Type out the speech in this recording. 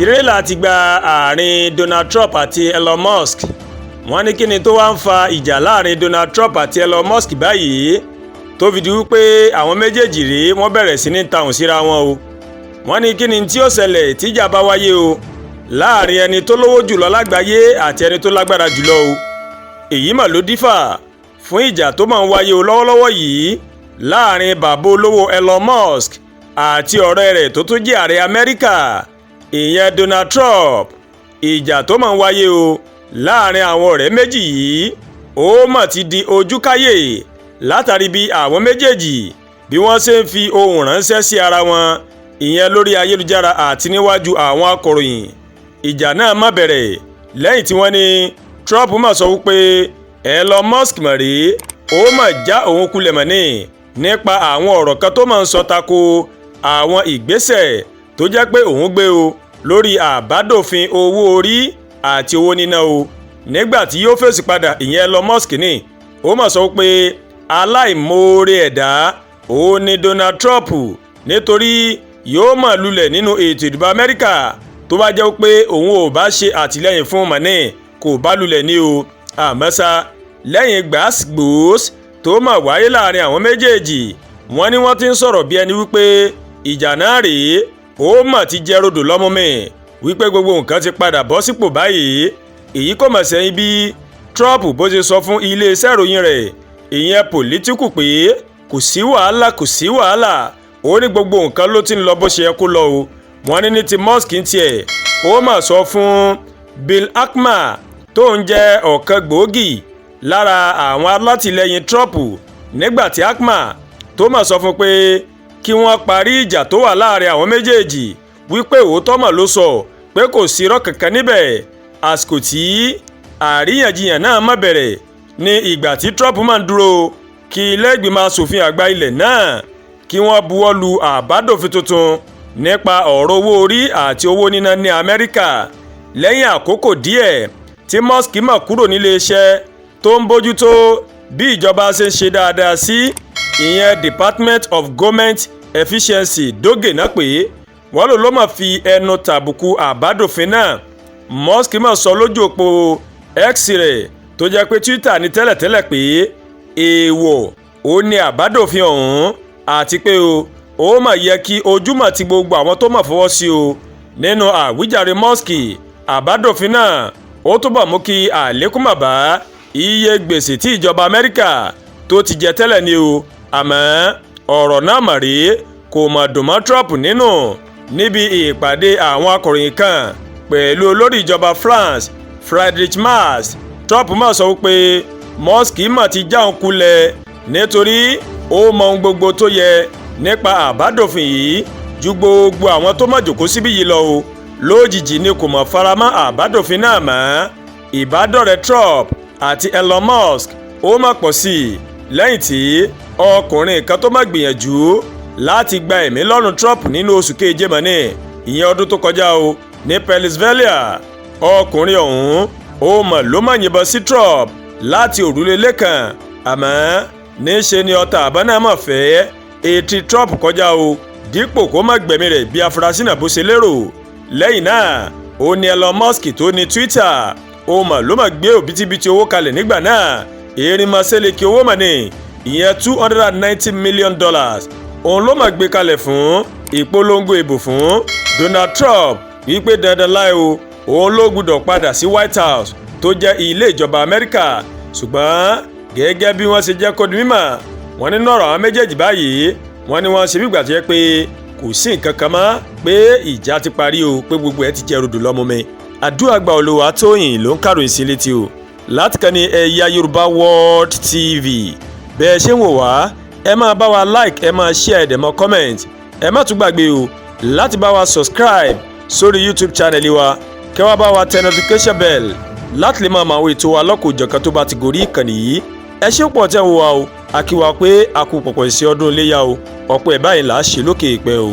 tírélà ti gba àárín Donald Trump àti Elon Musk. Wọ́n ní kí ni tó wá ń fa ìjà láàrin Donald Trump àti Elon Musk báyìí tó fi di wípé àwọn méjèèjì rí wọ́n bẹ̀rẹ̀ sí ní tahùn síra wọn o. Wọ́n ní kí ni tí ó ṣẹlẹ̀ tíjà bá wáyé o láàrin ẹni tó lówó jùlọ lágbàáyé àti ẹni tó lágbára jùlọ o. Èyí mà ló dífà fún ìjà tó máa ń wáyé o lọ́wọ́lọ́wọ́ yìí láàrin bàbá olówó Elon Musk àti ọ̀rẹ́ rẹ̀ tó tún jẹ́ ààrẹ Amẹ́ríkà ìyẹn Donald Trump. Ìjà tó máa ń wáyé o láàrin àwọn ọ̀rẹ́ méjì yìí ó mà ti di ojúkáyè látàrí bí àwọn méjèèjì bí wọ́n ṣe ń fi ohùn ránṣẹ́ sí ara wọn ìyẹn lórí ayélujára àti níwájú àwọn akọ̀ròyìn. Ìjà náà má bẹ̀rẹ̀ lẹ́yìn tí wọ́n ní Trump mà sọ wípé Elon Musk mọ̀ rí ó mà já òun kulẹ̀ mọ̀ ní nípa àwọn ọ̀rọ̀ kan tó máa ń sọ tako àwọn ìgbésẹ̀ tó jẹ́ pé òun gbé o lórí àbádòfin owó orí àti owó níná o. Nígbà tí yóò fèsì padà ìyẹn Elon Musk ní ó mà sọ pé aláìmoore ẹ̀dá òun ni Donald Trump nítorí yóò mà lulẹ̀ nínú ètò ìdìbò Amẹ́ríkà tó bá jẹ́ pé òun ò bá ṣe àtìlẹ́yìn fún mọ̀nì kò bá lulẹ̀ ní o. Àmọ́sá lẹ́yìn gbàsgbòs tó mà wáyé láàrin àwọn méjèèjì wọ́n ní wọ́n ti ń sọ̀rọ̀ bí ẹni wípé ìjà náà rèé ó mà ti jẹ́ rodò lọ́mú mi wípé gbogbo nǹkan ti padà bọ́ sípò báyìí. Èyí kò mọ̀ sẹ́yìn bí Trump bó ṣe sọ fún iléeṣẹ́ ìròyìn rẹ̀ ìyẹn Politico pé kò sí wàhálà ó ní gbogbo nǹkan ló ti ń lọ bó ṣe yẹ kó lọ o. Wọ́n ní ní ti Musk ń tiẹ̀ ó mà sọ fún Bill Ackman tó ń jẹ́ ọ̀kan gbòógì lára àwọn alátìlẹyìn Trump nígbà tí Ackman tó mà sọ fún pé kí wọ́n parí ìjà tó wà láàrin àwọn méjèèjì wípé òótọ́ mà ló sọ pé kò sí irọ́ kankan níbẹ̀. Àsìkò tí àríyànjiyàn náà má bẹ̀rẹ̀ ní ìgbà tí Trump máa ń dúró kí ilé ìgbìmọ̀ asòfin àgbà ilẹ̀ náà kí wọ́n buwọ́ lu àbádòfin tuntun nípa ọ̀rọ̀ owó orí àti owó níná ní Amẹ́ríkà. Lẹ́yìn àkókò díẹ̀ tí Musk mà kúrò nílé iṣẹ́ tó ń bójútó bí ìjọba ṣe ń ṣe dáadáa sí ìyẹn Department of Government Efficiency dógè náà pé wọ́n ló mà fi ẹnu tàbùkù àbádòfin náà. Musk mà sọ lójú òpó X rẹ̀ tó jẹ́ pé Twitter ní tẹ́lẹ̀tẹ́lẹ̀ pé èèwọ̀ ó ní àbádòfin ọ̀hún àti pé ó mà yẹ kí ojúmọ̀ ti gbogbo àwọn tó mà fọwọ́ sí o. Nínú àwíjàre Musk àbádòfin náà ó túbọ̀ mú kí àlékún mà bá iye gbèsè tí ìjọba Amẹ́ríkà tó ti jẹ tẹ́lẹ̀ ni o. Àmọ́ ọ̀rọ̀ náà mà rí kò mà dùn mọ́ Trump nínú níbi ìpàdé àwọn akọ̀ròyìn kan pẹ̀lú olórí ìjọba France Friedrich Merz. Trump mà sọ wípé Musk mà ti já òun kulẹ̀ nítorí ó mọ ohun gbogbo tó yẹ nípa àbádòfin yìí ju gbogbo àwọn tó mà jòkó síbí yìí lọ o. Lójijì ni kò mọ̀ faramọ́ àbádòfin náà mọ́. Ìbádọ́rẹ̀ẹ́ Trump àti Elon Musk ó mà pọ̀ sí i lẹ́yìn tí ọkùnrin kan tó má gbìyànjú láti gba ẹ̀mí lọ́rùn Trump nínú oṣù keje mọ́ni ìyẹn ọdún tó kọjá o ní Pennsylvania. Ọkùnrin ọ̀hún ó mà ló mà yìnbọn sí Trump láti òrùlé lẹ́kàn àmọ́ níṣe ni ọta àbá náà mà fẹ́ etí Trump kọjá o dípò kó má gbẹ̀mí rẹ̀ bí afurasí náà bó ṣe lérò. Lẹ́yìn náà ó ní Elon Musk tó ní Twitter ó mà ló mà gbé òbítíbitì owó kalẹ̀ nígbà náà erinma sẹ́lẹ̀kì owó mà ní ìyẹn $290 million òun ló mà gbé kalẹ̀ fún ìpolongo ìbò fún Donald Trump wípé dandan láì o òun ló gbúdọ̀ padà sí White House tó jẹ́ ilé ìjọba Amẹ́ríkà. Ṣùgbọ́n gẹ́gẹ́ bí wọ́n ṣe jẹ́ kó di mímọ̀ wọ́n nínú ọ̀rọ̀ àwọn méjèèjì báyìí wọ́n ní wọ́n ṣe bí ìgbà tó yẹ pé kò sí nǹkan kan mọ́ pé ìjà ti parí o pé gbogbo ẹ̀ ti jẹ́ rodò lọ́mú mi. Àdúràgbà Olúwatóyìn ló ń kàròyìn sí létí o láti kàn ní Ẹ̀yà Yorùbá World TV. Bẹ́ẹ̀ ṣe ń wò wá ẹ máa bá wa like ẹ máa share ẹ dẹ̀ mọ́ comment ẹ má tún gbàgbé o láti bá wa subscribe sórí YouTube channel wa kẹ́ wá bá wa tẹ notification bell láti lè máa àwọn ètò wa lọ́kọ̀ọ́jọ̀kan tó bá ti gorí ìkànnì yìí. Ẹ ṣé pọ̀ tẹ́ ń wò wá o a kí wa pé a kú pọ̀pọ̀ ìṣe ọdún iléyá o ọ̀pọ̀ ẹ̀ báyìí là á ṣe lókè ìpẹ́ o.